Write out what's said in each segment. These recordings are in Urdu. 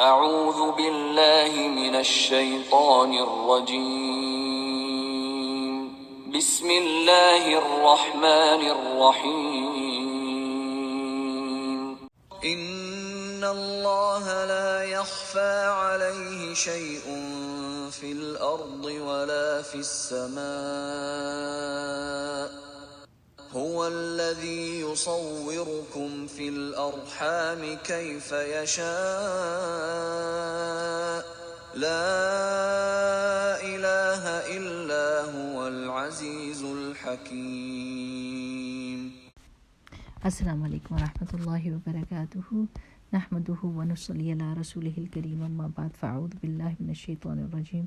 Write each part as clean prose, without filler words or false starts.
اعوذ باللہ من الشیطان الرجیم بسم اللہ الرحمن الرحیم ان اللہ لا يخفى علیہ شیء فی الارض ولا فی السماء هو الذي يصوركم في الأرحام كيف يشاء لا إله إلا هو العزيز الحكيم. السلام علیکم ورحمۃ اللہ وبرکاتہ. نحمده ونصلی علی رسولہ الکریم، اما بعد فاعوذ باللہ من الشیطان الرجیم.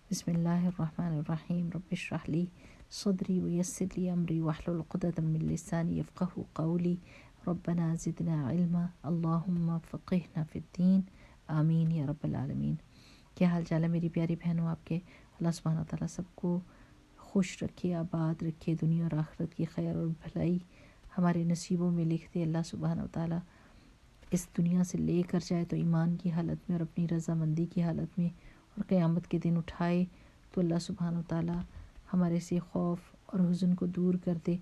بسم اللہ الرحمن الرحیم. رب اشرح لی صدری ویسر لی امری واحلل عقدۃ من لسانی یفقهوا قولی. ربنا زدنا علما اللہم فقہنا فی الدین آمین یا رب العالمین. کیا حال چال ہے میری پیاری بہنوں آپ کے؟ اللہ سبحانہ تعالیٰ سب کو خوش رکھے، آباد رکھے، دنیا اور آخرت کی خیر اور بھلائی ہمارے نصیبوں میں لکھ دے. اللہ سبحانہ تعالیٰ اس دنیا سے لے کر جائے تو ایمان کی حالت میں اور اپنی رضامندی کی حالت میں، اور قیامت کے دن اٹھائے تو اللہ سبحانہ تعالیٰ ہمارے سے خوف اور حزن کو دور کر دے،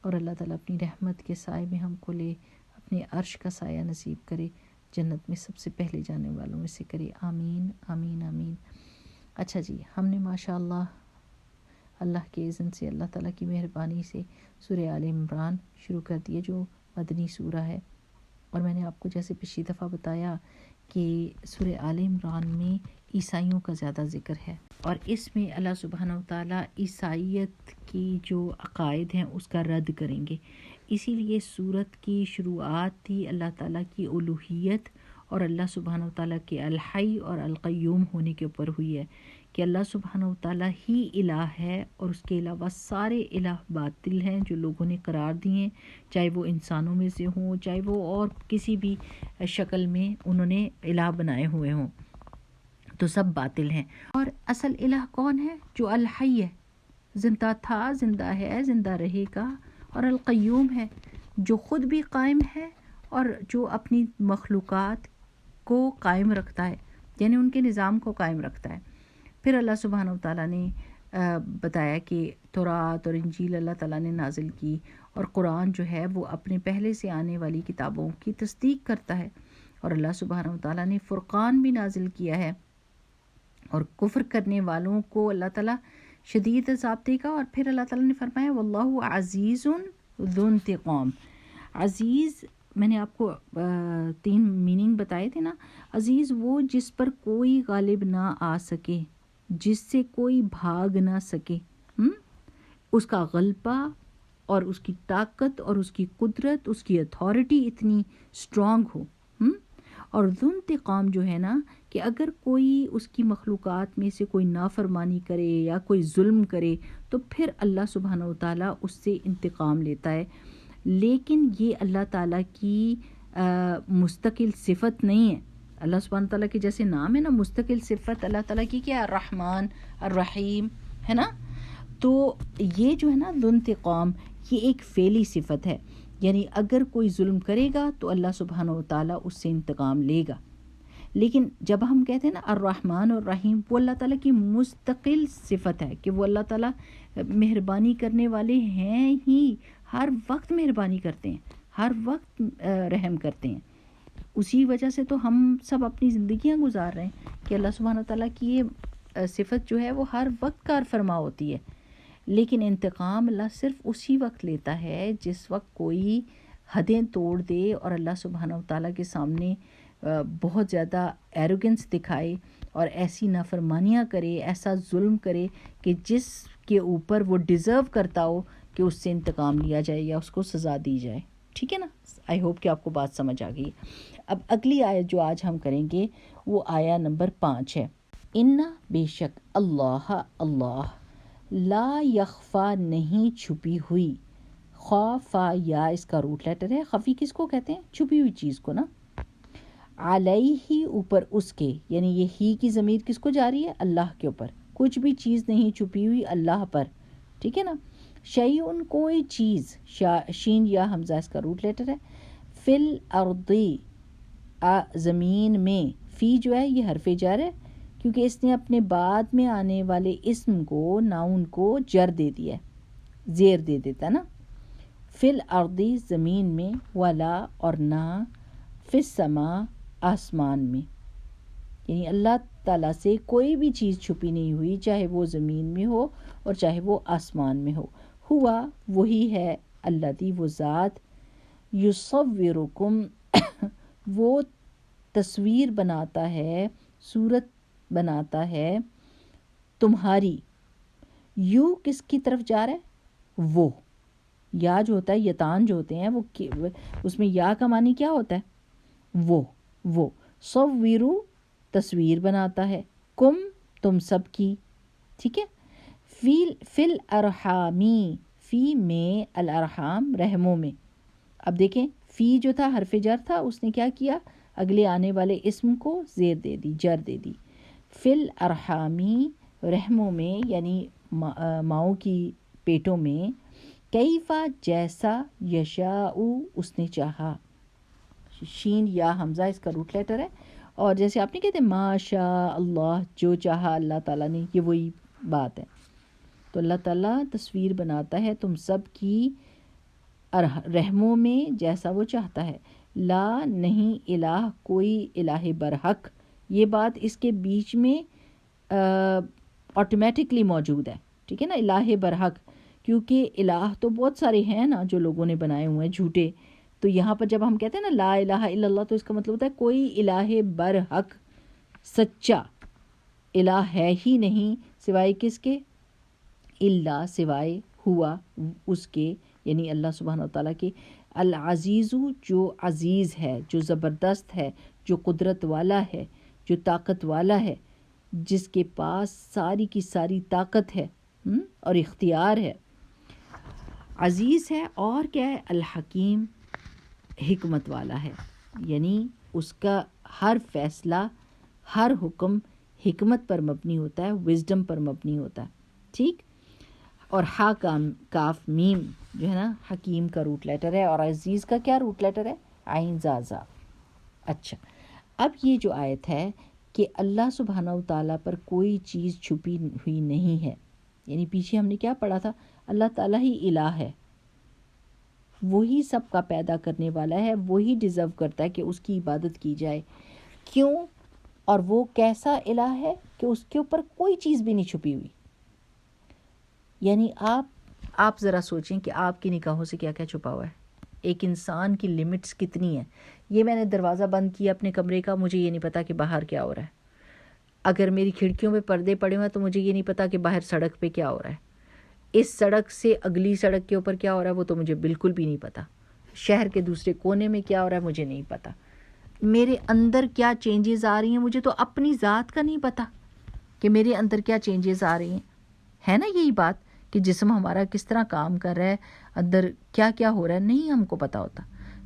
اور اللہ تعالیٰ اپنی رحمت کے سائے میں ہم کو لے، اپنے عرش کا سایہ نصیب کرے، جنت میں سب سے پہلے جانے والوں میں سے کرے. آمین آمین آمین. اچھا جی، ہم نے ماشاء اللہ اللہ کے اذن سے، اللہ تعالیٰ کی مہربانی سے سورہ آل عمران شروع کر دی ہے، جو مدنی سورہ ہے. اور میں نے آپ کو جیسے پچھلی دفعہ بتایا کہ سورہ آل عمران میں عیسائیوں کا زیادہ ذکر ہے، اور اس میں اللہ سبحانہ وتعالیٰ عیسائیت کی جو عقائد ہیں اس کا رد کریں گے. اسی لیے سورت کی شروعات تھی اللہ تعالیٰ کی الوہیت اور اللہ سبحانہ وتعالیٰ کے الحی اور القیوم ہونے کے اوپر ہوئی ہے، کہ اللہ سبحانہ وتعالیٰ ہی الہ ہے، اور اس کے علاوہ سارے الہ باطل ہیں جو لوگوں نے قرار دیے ہیں، چاہے وہ انسانوں میں سے ہوں، چاہے وہ اور کسی بھی شکل میں انہوں نے الہ بنائے ہوئے ہوں، تو سب باطل ہیں. اور اصل الہ کون ہے؟ جو الحی ہے، زندہ تھا، زندہ ہے، زندہ رہے گا، اور القیوم ہے، جو خود بھی قائم ہے اور جو اپنی مخلوقات کو قائم رکھتا ہے، یعنی ان کے نظام کو قائم رکھتا ہے. پھر اللہ سبحانہ وتعالیٰ نے بتایا کہ تورات اور انجیل اللہ تعالیٰ نے نازل کی، اور قرآن جو ہے وہ اپنے پہلے سے آنے والی کتابوں کی تصدیق کرتا ہے. اور اللہ سبحانہ وتعالیٰ نے فرقان بھی نازل کیا ہے، اور کفر کرنے والوں کو اللہ تعالیٰ شدید عذاب دے گا. اور پھر اللہ تعالیٰ نے فرمایا واللہ عزیز ذو انتقام. عزیز، میں نے آپ کو 3 میننگ بتائے تھے نا. عزیز وہ جس پر کوئی غالب نہ آ سکے، جس سے کوئی بھاگ نہ سکے، اس کا غلبہ اور اس کی طاقت اور اس کی قدرت، اس کی اتھارٹی اتنی اسٹرانگ ہو. اور ذو انتقام جو ہے نا، کہ اگر کوئی اس کی مخلوقات میں سے کوئی نافرمانی کرے یا کوئی ظلم کرے تو پھر اللہ سبحانہ وتعالیٰ اس سے انتقام لیتا ہے. لیکن یہ اللہ تعالیٰ کی مستقل صفت نہیں ہے. اللہ سبحانہ تعالیٰ کے جیسے نام ہے نا، مستقل صفت اللہ تعالیٰ کی کیا ہے؟ الرحمن الرحیم ہے نا. تو یہ جو ہے نا ذو انتقام، یہ ایک فعلی صفت ہے، یعنی اگر کوئی ظلم کرے گا تو اللہ سبحانہ وتعالیٰ اس سے انتقام لے گا. لیکن جب ہم کہتے ہیں نا الرحمن الرحیم، وہ اللہ تعالیٰ کی مستقل صفت ہے کہ وہ اللہ تعالیٰ مہربانی کرنے والے ہیں ہی، ہر وقت مہربانی کرتے ہیں، ہر وقت رحم کرتے ہیں. اسی وجہ سے تو ہم سب اپنی زندگیاں گزار رہے ہیں کہ اللہ سبحانہ تعالیٰ کی یہ صفت جو ہے وہ ہر وقت کار فرما ہوتی ہے. لیکن انتقام اللہ صرف اسی وقت لیتا ہے جس وقت کوئی حدیں توڑ دے اور اللہ سبحانہ وتعالیٰ کے سامنے بہت زیادہ ایروگنس دکھائے اور ایسی نافرمانیاں کرے، ایسا ظلم کرے کہ جس کے اوپر وہ ڈیزرو کرتا ہو کہ اس سے انتقام لیا جائے یا اس کو سزا دی جائے. ٹھیک ہے نا؟ آئی ہوپ کہ آپ کو بات سمجھ آ گئی. اب اگلی آیت جو آج ہم کریں گے وہ آیا نمبر 5 ہے. اِنَّ بے شک اللہ لا یخفا نہیں چھپی ہوئی، خفا یا اس کا روٹ لیٹر ہے. خفی کس کو کہتے ہیں؟ چھپی ہوئی چیز کو نا. علیہ اوپر اس کے، یعنی یہ ہی کی ضمیر کس کو جاری ہے؟ اللہ کے اوپر. کچھ بھی چیز نہیں چھپی ہوئی اللہ پر. ٹھیک ہے نا؟ شیئن کوئی چیز، شین یا حمزہ اس کا روٹ لیٹر ہے. فل ارضی زمین میں، فی جو ہے یہ حرف جر ہے کیونکہ اس نے اپنے بعد میں آنے والے اسم کو ناؤن کو جر دے دیا ہے, زیر دے دیتا نا. فی الارض زمین میں, ولا اور نہ, فی السماء آسمان میں, یعنی اللہ تعالیٰ سے کوئی بھی چیز چھپی نہیں ہوئی, چاہے وہ زمین میں ہو اور چاہے وہ آسمان میں ہو. ہوا وہی ہے, الذی وہ ذات, یصورکم وہ تصویر بناتا ہے, صورت بناتا ہے تمہاری. یو کس کی طرف جا رہا ہے؟ وہ. یا جو ہوتا ہے, یتان جو ہوتے ہیں وہ اس میں یا کا معنی کیا ہوتا ہے؟ وہ. صورو تصویر بناتا ہے, کم تم سب کی, ٹھیک ہے. فی الارحامی, فی میں, الارحام رحموں میں. اب دیکھیں فی جو تھا حرف جر تھا, اس نے کیا کیا؟ اگلے آنے والے اسم کو زیر دے دی, جر دے دی. فی الارحامی رحموں میں, یعنی ماؤں کی پیٹوں میں. کیفا جیسا, یشاء اس نے چاہا, شین یا حمزہ اس کا روٹ لیٹر ہے. اور جیسے آپ نے کہتے ہیں ما شاء اللہ, جو چاہا اللہ تعالیٰ نے, یہ وہی بات ہے. تو اللہ تعالیٰ تصویر بناتا ہے تم سب کی رحموں میں جیسا وہ چاہتا ہے. لا نہیں الہ کوئی الہ برحق, یہ بات اس کے بیچ میں آٹومیٹکلی موجود ہے, ٹھیک ہے نا. الہ برحق, کیونکہ الہ تو بہت سارے ہیں نا جو لوگوں نے بنائے ہوئے ہیں جھوٹے. تو یہاں پر جب ہم کہتے ہیں نا لا الہ الا اللہ, تو اس کا مطلب ہوتا ہے کوئی الہ برحق سچا الہ ہے ہی نہیں سوائے کس کے؟ الا سوائے, ہوا اس کے, یعنی اللہ سبحانہ وتعالیٰ کے. العزیز جو عزیز ہے, جو زبردست ہے, جو قدرت والا ہے, جو طاقت والا ہے, جس کے پاس ساری کی ساری طاقت ہے اور اختیار ہے. عزیز ہے اور کیا ہے؟ الحکیم, حکمت والا ہے, یعنی اس کا ہر فیصلہ, ہر حکم حکمت پر مبنی ہوتا ہے, وزڈم پر مبنی ہوتا ہے, ٹھیک. اور ہا کاف میم جو ہے نا حکیم کا روٹ لیٹر ہے, اور عزیز کا کیا روٹ لیٹر ہے؟ عین زازا. اچھا, اب یہ جو آیت ہے کہ اللہ سبحانہ و تعالیٰ پر کوئی چیز چھپی ہوئی نہیں ہے, یعنی پیچھے ہم نے کیا پڑھا تھا؟ اللہ تعالیٰ ہی الہ ہے, وہی سب کا پیدا کرنے والا ہے, وہی ڈیزرو کرتا ہے کہ اس کی عبادت کی جائے. کیوں؟ اور وہ کیسا الہ ہے کہ اس کے اوپر کوئی چیز بھی نہیں چھپی ہوئی. یعنی آپ ذرا سوچیں کہ آپ کی نگاہوں سے کیا کیا چھپا ہوا ہے. ایک انسان کی لمٹس کتنی ہیں. یہ میں نے دروازہ بند کیا اپنے کمرے کا, مجھے یہ نہیں پتا کہ باہر کیا ہو رہا ہے. اگر میری کھڑکیوں پہ پردے پڑے ہوئے ہیں تو مجھے یہ نہیں پتا کہ باہر سڑک پہ کیا ہو رہا ہے. اس سڑک سے اگلی سڑک کے اوپر کیا ہو رہا ہے وہ تو مجھے بالکل بھی نہیں پتا. شہر کے دوسرے کونے میں کیا ہو رہا ہے مجھے نہیں پتا. میرے اندر کیا چینجز آ رہی ہیں مجھے تو اپنی ذات کا نہیں پتا کہ میرے اندر کیا چینجز آ رہی ہیں. ہے نا یہی بات کہ جسم ہمارا کس طرح کام کر رہا ہے, اندر کیا کیا ہو رہا ہے, نہیں ہم کو پتا ہوتا.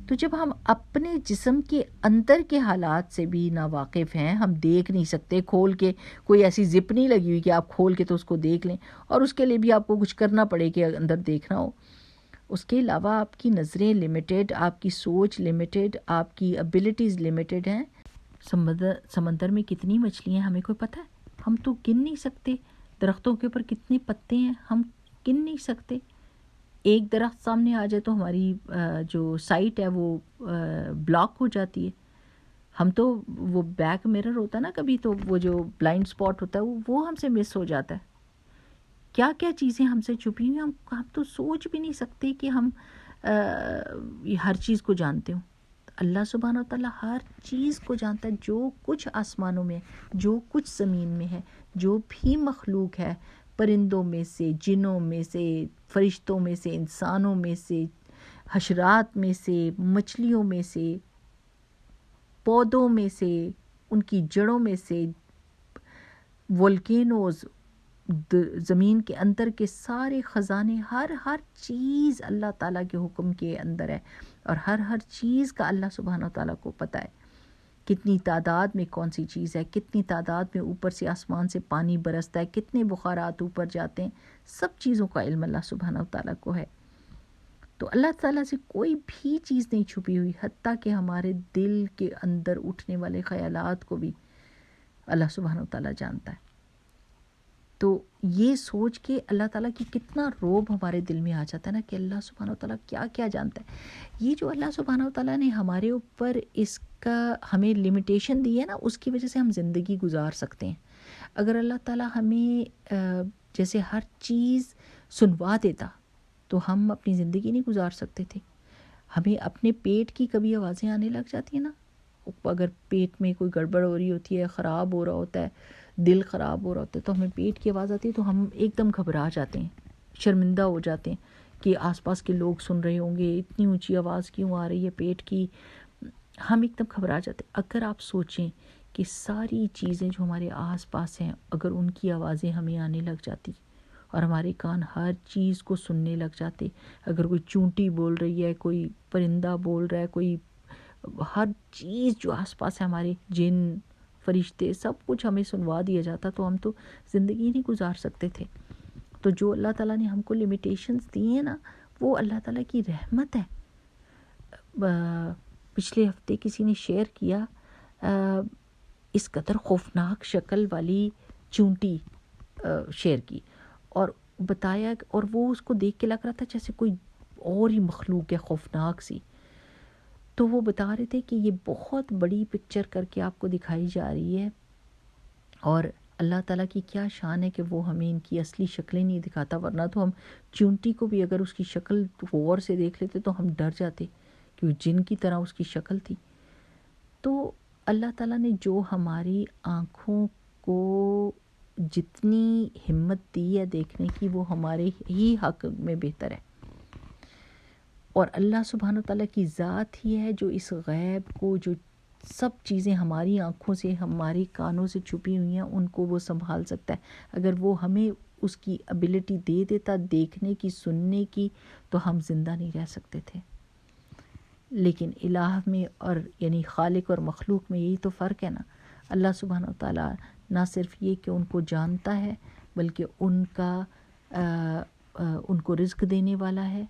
تو جب ہم اپنے جسم کے اندر کے حالات سے بھی ناواقف ہیں, ہم دیکھ نہیں سکتے کھول کے, کوئی ایسی زپ نہیں لگی ہوئی کہ آپ کھول کے تو اس کو دیکھ لیں, اور اس کے لیے بھی آپ کو کچھ کرنا پڑے کہ اندر دیکھنا ہو. اس کے علاوہ آپ کی نظریں لمیٹیڈ, آپ کی سوچ لمیٹیڈ, آپ کی ابیلٹیز لمیٹیڈ ہیں. سمندر میں کتنی مچھلیاں ہیں ہمیں کوئی پتہ ہے؟ ہم تو گن نہیں سکتے. درختوں کے اوپر کتنے پتے ہیں ہم گن نہیں سکتے. ایک درخت سامنے آ جائے تو ہماری جو سائٹ ہے وہ بلاک ہو جاتی ہے. ہم تو وہ بیک مرر ہوتا ہے نا کبھی, تو وہ جو بلائنڈ سپاٹ ہوتا ہے وہ ہم سے مس ہو جاتا ہے. کیا کیا چیزیں ہم سے چھپی ہوئی ہیں, ہم تو سوچ بھی نہیں سکتے کہ ہم ہر چیز کو جانتے ہوں. اللہ سبحانہ و تعالیٰ ہر چیز کو جانتا ہے, جو کچھ آسمانوں میں, جو کچھ زمین میں ہے, جو بھی مخلوق ہے, پرندوں میں سے, جنوں میں سے, فرشتوں میں سے, انسانوں میں سے, حشرات میں سے, مچھلیوں میں سے, پودوں میں سے, ان کی جڑوں میں سے, وولکینوز, زمین کے اندر کے سارے خزانے, ہر چیز اللہ تعالیٰ کے حکم کے اندر ہے, اور ہر چیز کا اللہ سبحانہ تعالیٰ کو پتہ ہے. کتنی تعداد میں کون سی چیز ہے, کتنی تعداد میں اوپر سے آسمان سے پانی برستا ہے, کتنے بخارات اوپر جاتے ہیں, سب چیزوں کا علم اللہ سبحانہ تعالیٰ کو ہے. تو اللہ تعالیٰ سے کوئی بھی چیز نہیں چھپی ہوئی، حتیٰ کہ ہمارے دل کے اندر اٹھنے والے خیالات کو بھی اللہ سبحانہ و تعالیٰ جانتا ہے۔ تو یہ سوچ کے اللہ تعالیٰ کی کتنا روب ہمارے دل میں آ جاتا ہے نا کہ اللہ سبحانہ و تعالیٰ کیا کیا جانتا ہے۔ یہ جو اللہ سبحانہ و تعالیٰ نے ہمارے اوپر اس کا ہمیں لمیٹیشن دی ہے نا، اس کی وجہ سے ہم زندگی گزار سکتے ہیں۔ اگر اللہ تعالیٰ ہمیں جیسے ہر چیز سنوا دیتا تو ہم اپنی زندگی نہیں گزار سکتے تھے۔ ہمیں اپنے پیٹ کی کبھی آوازیں آنے لگ جاتی ہیں نا، اگر پیٹ میں کوئی گڑبڑ ہو رہی ہوتی ہے، خراب ہو رہا ہوتا ہے، دل خراب ہو رہا ہوتا ہے، تو ہمیں پیٹ کی آواز آتی ہے تو ہم ایک دم گھبرا جاتے ہیں، شرمندہ ہو جاتے ہیں کہ آس پاس کے لوگ سن رہے ہوں گے، اتنی اونچی آواز کیوں آ رہی ہے پیٹ کی، ہم ایک دم گھبرا جاتے ہیں۔ اگر آپ سوچیں کہ ساری چیزیں جو ہمارے آس پاس ہیں، اگر ان کی آوازیں ہمیں آنے لگ جاتی اور ہمارے کان ہر چیز کو سننے لگ جاتے، اگر کوئی چونٹی بول رہی ہے، کوئی پرندہ بول رہا ہے، کوئی ہر چیز جو آس پاس ہے، ہمارے جن فرشتے سب کچھ ہمیں سنوا دیا جاتا تو ہم تو زندگی نہیں گزار سکتے تھے۔ تو جو اللہ تعالیٰ نے ہم کو لمیٹیشنز دی ہیں نا، وہ اللہ تعالیٰ کی رحمت ہے۔ پچھلے ہفتے کسی نے شیئر کیا اس قدر خوفناک شکل والی چونٹی شیئر کی اور بتایا، اور وہ اس کو دیکھ کے لگ رہا تھا جیسے کوئی اور ہی مخلوق ہے، خوفناک سی۔ تو وہ بتا رہے تھے کہ یہ بہت بڑی پکچر کر کے آپ کو دکھائی جا رہی ہے، اور اللہ تعالیٰ کی کیا شان ہے کہ وہ ہمیں ان کی اصلی شکلیں نہیں دکھاتا، ورنہ تو ہم چونٹی کو بھی اگر اس کی شکل غور سے دیکھ لیتے تو ہم ڈر جاتے کہ وہ جن کی طرح اس کی شکل تھی۔ تو اللہ تعالیٰ نے جو ہماری آنکھوں کو جتنی ہمت دی ہے دیکھنے کی، وہ ہمارے ہی حق میں بہتر ہے۔ اور اللہ سبحانہ تعالیٰ کی ذات ہی ہے جو اس غیب کو، جو سب چیزیں ہماری آنکھوں سے، ہماری کانوں سے چھپی ہوئی ہیں، ان کو وہ سنبھال سکتا ہے۔ اگر وہ ہمیں اس کی ابیلٹی دے دیتا دیکھنے کی، سننے کی، تو ہم زندہ نہیں رہ سکتے تھے۔ لیکن الہ میں اور یعنی خالق اور مخلوق میں یہی تو فرق ہے نا۔ اللہ سبحانہ تعالیٰ نہ صرف یہ کہ ان کو جانتا ہے، بلکہ ان کو رزق دینے والا ہے،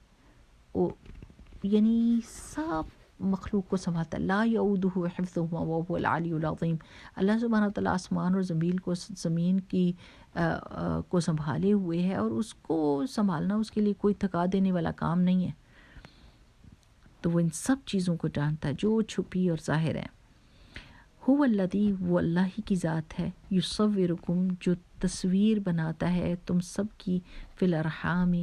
یعنی سب مخلوق کو سنبھالتا ہے۔ لا یعودہ حفظہما وہو العلی العظیم۔ اللہ سبحانہ تعالیٰ آسمان اور زمین کو سنبھالے ہوئے ہے، اور اس کو سنبھالنا اس کے لیے کوئی تھکا دینے والا کام نہیں ہے۔ تو وہ ان سب چیزوں کو جانتا ہے جو چھپی اور ظاہر ہے۔ هو الذی، وہ اللہ ہی کی ذات ہے، یصورکم، جو تصویر بناتا ہے تم سب کی، فی الارحام،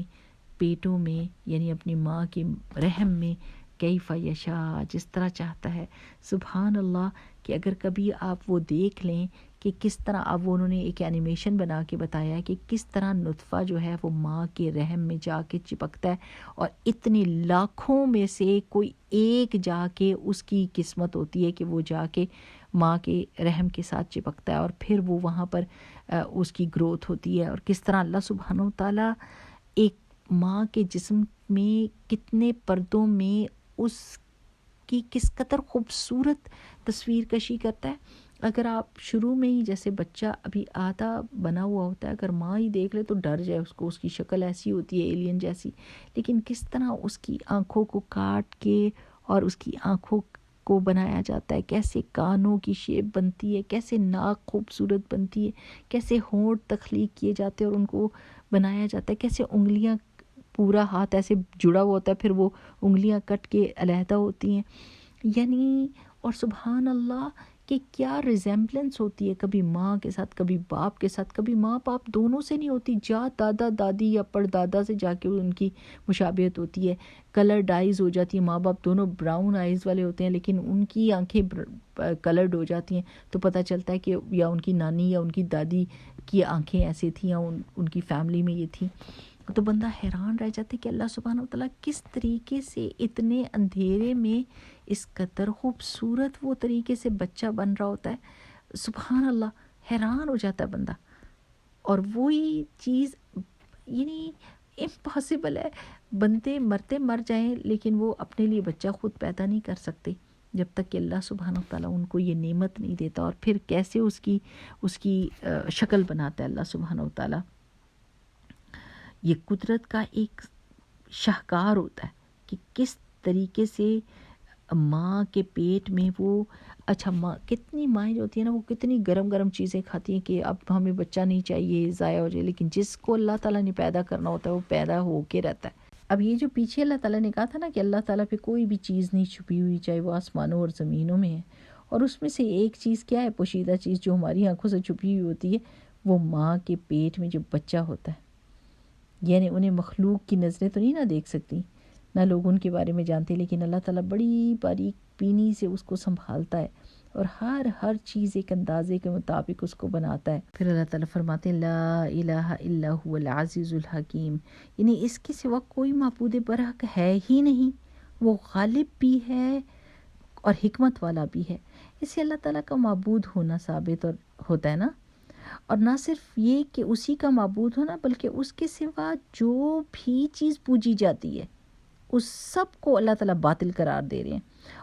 پیٹوں میں، یعنی اپنی ماں کے رحم میں، کیف یشاء، جس طرح چاہتا ہے۔ سبحان اللہ، کہ اگر کبھی آپ وہ دیکھ لیں کہ کس طرح، اب انہوں نے ایک اینیمیشن بنا کے بتایا کہ کس طرح نطفہ جو ہے وہ ماں کے رحم میں جا کے چپکتا ہے، اور اتنے لاکھوں میں سے کوئی ایک جا کے اس کی قسمت ہوتی ہے کہ وہ جا کے ماں کے رحم کے ساتھ چپکتا ہے، اور پھر وہ وہاں پر اس کی گروتھ ہوتی ہے۔ اور کس طرح اللہ سبحانہ و تعالیٰ ایک ماں کے جسم میں کتنے پردوں میں اس کی کس قدر خوبصورت تصویر کشی کرتا ہے۔ اگر آپ شروع میں ہی، جیسے بچہ ابھی آدھا بنا ہوا ہوتا ہے، اگر ماں ہی دیکھ لے تو ڈر جائے اس کو، اس کی شکل ایسی ہوتی ہے ایلین جیسی، لیکن کس طرح اس کی آنکھوں کو کاٹ کے اور اس کی آنکھوں کو بنایا جاتا ہے، کیسے کانوں کی شیپ بنتی ہے، کیسے ناک خوبصورت بنتی ہے، کیسے ہونٹ تخلیق کیے جاتے ہیں اور ان کو بنایا جاتا ہے، کیسے انگلیاں، پورا ہاتھ ایسے جڑا ہوا ہوتا ہے، پھر وہ انگلیاں کٹ کے علیحدہ ہوتی ہیں، یعنی، اور سبحان اللہ کہ کیا ریزیمبلنس ہوتی ہے، کبھی ماں کے ساتھ، کبھی باپ کے ساتھ، کبھی ماں باپ دونوں سے نہیں ہوتی، دادا دادی یا پردادا سے جا کے ان کی مشابہت ہوتی ہے، کلرڈ آئیز ہو جاتی ہیں، ماں باپ دونوں براؤن آئیز والے ہوتے ہیں لیکن ان کی آنکھیں کلرڈ ہو جاتی ہیں، تو پتہ چلتا ہے کہ یا ان کی نانی یا ان کی دادی کی آنکھیں ایسے تھیں یا ان کی فیملی میں یہ تھی۔ تو بندہ حیران رہ جاتا ہے کہ اللہ سبحانہ وتعالیٰ کس طریقے سے اتنے اندھیرے میں اس قدر خوبصورت وہ طریقے سے بچہ بن رہا ہوتا ہے۔ سبحان اللہ، حیران ہو جاتا ہے بندہ۔ اور وہی چیز یعنی امپاسبل ہے، بندے مرتے مر جائیں لیکن وہ اپنے لیے بچہ خود پیدا نہیں کر سکتے جب تک کہ اللہ سبحانہ وتعالیٰ ان کو یہ نعمت نہیں دیتا، اور پھر کیسے اس کی شکل بناتا ہے اللہ سبحانہ وتعالیٰ۔ یہ قدرت کا ایک شاہکار ہوتا ہے کہ کس طریقے سے ماں کے پیٹ میں وہ اچھا ماں کتنی مائیں جو ہوتی ہیں نا وہ کتنی گرم گرم چیزیں کھاتی ہیں کہ اب ہمیں بچہ نہیں چاہیے ضائع ہو جائے، لیکن جس کو اللہ تعالیٰ نے پیدا کرنا ہوتا ہے وہ پیدا ہو کے رہتا ہے۔ اب یہ جو پیچھے اللہ تعالیٰ نے کہا تھا نا کہ اللہ تعالیٰ پہ کوئی بھی چیز نہیں چھپی ہوئی، چاہے وہ آسمانوں اور زمینوں میں ہے، اور اس میں سے ایک چیز کیا ہے، پوشیدہ چیز جو ہماری آنکھوں سے چھپی ہوئی ہوتی ہے، وہ ماں کے پیٹ میں جو بچہ ہوتا ہے۔ یعنی انہیں مخلوق کی نظریں تو نہیں نہ دیکھ سکتی، نہ لوگ ان کے بارے میں جانتے، لیکن اللہ تعالیٰ بڑی باریک بینی سے اس کو سنبھالتا ہے اور ہر چیز ایک اندازے کے مطابق اس کو بناتا ہے۔ پھر اللہ تعالیٰ فرماتے ہیں لا الہ الا هو العزیز الحکیم، یعنی اس کے سوا کوئی معبود برحق ہے ہی نہیں، وہ غالب بھی ہے اور حکمت والا بھی ہے۔ اس سے اللہ تعالیٰ کا معبود ہونا ثابت اور ہوتا ہے نا، اور نہ صرف یہ کہ اسی کا معبود ہونا، بلکہ اس کے سوا جو بھی چیز پوجی جاتی ہے اس سب کو اللہ تعالیٰ باطل قرار دے رہے ہیں،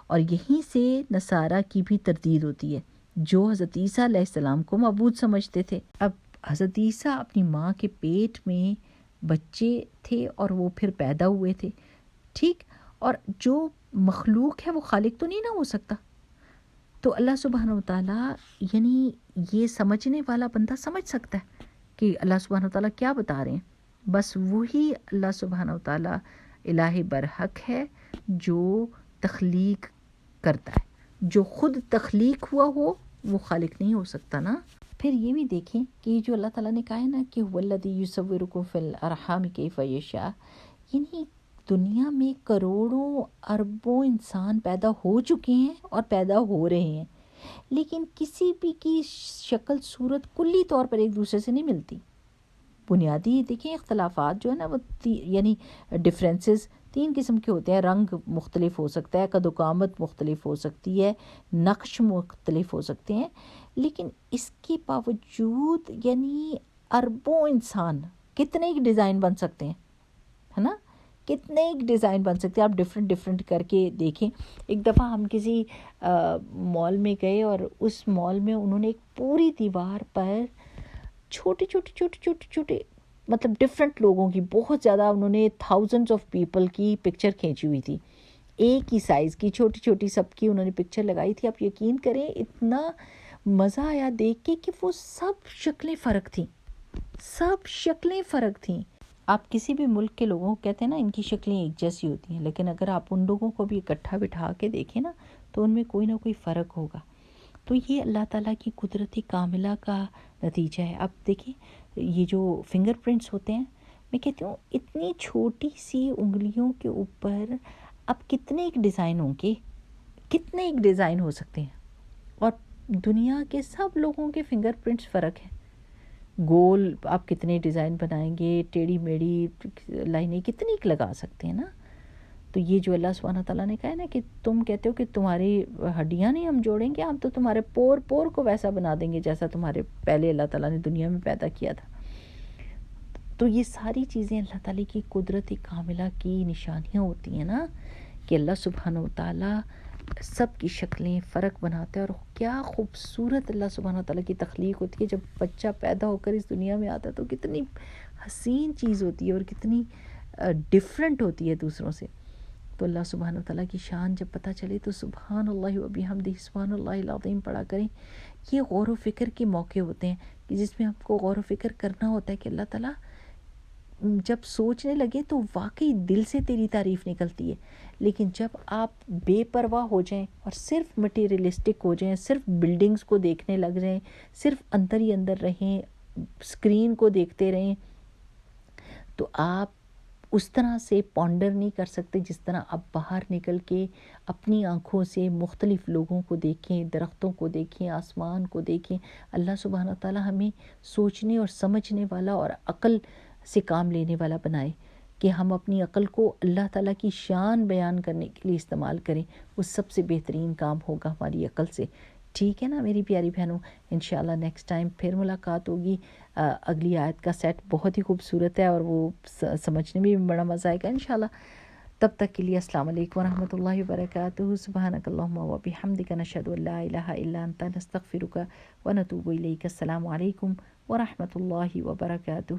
اور یہیں سے نصارہ کی بھی تردید ہوتی ہے جو حضرت عیسیٰ علیہ السلام کو معبود سمجھتے تھے۔ اب حضرت عیسیٰ اپنی ماں کے پیٹ میں بچے تھے اور وہ پھر پیدا ہوئے تھے، ٹھیک، اور جو مخلوق ہے وہ خالق تو نہیں نہ ہو سکتا، تو اللہ سبحانہ و تعالیٰ یعنی یہ سمجھنے والا بندہ سمجھ سکتا ہے کہ اللہ سبحانہ و تعالیٰ کیا بتا رہے ہیں۔ بس وہی اللہ سبحانہ و تعالیٰ الہ برحق ہے جو تخلیق کرتا ہے، جو خود تخلیق ہوا ہو وہ خالق نہیں ہو سکتا نا۔ پھر یہ بھی دیکھیں کہ یہ جو اللہ تعالیٰ نے کہا ہے نا کہ والذی یصورکم فی الارحام کیف یشاء، یعنی دنیا میں کروڑوں اربوں انسان پیدا ہو چکے ہیں اور پیدا ہو رہے ہیں، لیکن کسی بھی کی شکل صورت کلی طور پر ایک دوسرے سے نہیں ملتی۔ بنیادی دیکھیں اختلافات جو ہے نا وہ یعنی ڈفرینسز 3 قسم کے ہوتے ہیں، رنگ مختلف ہو سکتا ہے، قد و قامت مختلف ہو سکتی ہے، نقش مختلف ہو سکتے ہیں، لیکن اس کے باوجود یعنی اربوں انسان کتنے ایک ڈیزائن بن سکتے ہیں، ہے نا، کتنے ایک ڈیزائن بن سکتے ہیں۔ آپ ڈفرینٹ کر کے دیکھیں۔ ایک دفعہ ہم کسی مال میں گئے اور اس مال میں انہوں نے ایک پوری دیوار پر چھوٹے مطلب ڈفرینٹ لوگوں کی بہت زیادہ، انہوں نے تھاؤزنڈز آف پیپل کی پکچر کھینچی ہوئی تھی، ایک ہی سائز کی چھوٹی سب کی انہوں نے پکچر لگائی تھی۔ آپ یقین کریں اتنا مزہ آیا دیکھ کے کہ وہ سب شکلیں فرق تھیں۔ آپ کسی بھی ملک کے لوگوں کو کہتے ہیں نا ان کی شکلیں ایک جیسی ہوتی ہیں، لیکن اگر آپ ان لوگوں کو بھی اکٹھا بٹھا کے دیکھیں نا تو ان میں کوئی نہ کوئی فرق ہوگا۔ تو یہ اللہ تعالیٰ کی قدرت کاملہ کا نتیجہ ہے۔ اب دیکھیں یہ جو فنگر پرنٹس ہوتے ہیں، میں کہتی ہوں اتنی چھوٹی سی انگلیوں کے اوپر اب کتنے ایک ڈیزائن ہوں گے، کتنے ایک ڈیزائن ہو سکتے ہیں، اور دنیا کے سب لوگوں کے فنگر پرنٹس فرق ہیں۔ گول آپ کتنے ڈیزائن بنائیں گے، ٹیڑھی میڑھی لائنیں کتنی ایک لگا سکتے ہیں نا۔ تو یہ جو اللہ سبحانہ تعالیٰ نے کہا ہے نا کہ تم کہتے ہو کہ تمہاری ہڈیاں نہیں ہم جوڑیں گے، ہم تو تمہارے پور کو ویسا بنا دیں گے جیسا تمہارے پہلے اللہ تعالیٰ نے دنیا میں پیدا کیا تھا۔ تو یہ ساری چیزیں اللہ تعالیٰ کی قدرت کاملہ کی نشانیاں ہوتی ہیں نا، کہ اللہ سبحانہ و تعالیٰ سب کی شکلیں فرق بناتا ہے، اور کیا خوبصورت اللہ سبحانہ و تعالیٰ کی تخلیق ہوتی ہے۔ جب بچہ پیدا ہو کر اس دنیا میں آتا ہے تو کتنی حسین چیز ہوتی ہے اور کتنی ڈیفرنٹ ہوتی ہے دوسروں سے۔ تو اللہ سبحانہ و تعالیٰ کی شان جب پتہ چلے تو سبحان اللہ و بحمدہ سبحان اللہ العظیم پڑھا کریں۔ یہ غور و فکر کے موقع ہوتے ہیں کہ جس میں آپ کو غور و فکر کرنا ہوتا ہے کہ اللہ تعالیٰ جب سوچنے لگے تو واقعی دل سے تیری تعریف نکلتی ہے، لیکن جب آپ بے پرواہ ہو جائیں اور صرف مٹیریلسٹک ہو جائیں، صرف بلڈنگز کو دیکھنے لگ جائیں، صرف اندر ہی اندر رہیں، اسکرین کو دیکھتے رہیں، تو آپ اس طرح سے پونڈر نہیں کر سکتے جس طرح آپ باہر نکل کے اپنی آنکھوں سے مختلف لوگوں کو دیکھیں، درختوں کو دیکھیں، آسمان کو دیکھیں۔ اللہ سبحانہ تعالیٰ ہمیں سوچنے اور سمجھنے والا اور عقل سے کام لینے والا بنائے کہ ہم اپنی عقل کو اللہ تعالیٰ کی شان بیان کرنے کے لیے استعمال کریں، وہ سب سے بہترین کام ہوگا ہماری عقل سے۔ ٹھیک ہے نا میری پیاری بہنوں، انشاءاللہ نیکسٹ ٹائم پھر ملاقات ہوگی۔ اگلی آیت کا سیٹ بہت ہی خوبصورت ہے اور وہ سمجھنے میں بھی بڑا مزہ آئے گا انشاءاللہ۔ تب تک کے لیے السلام علیکم ورحمۃ اللہ وبرکاتہ۔ سبحانک اللہم وبحمدک، نشہد ان لا الہ الا انت، نستغفرک ونتوب الیک۔ السلام علیکم ورحمۃ اللہ وبرکاتہ۔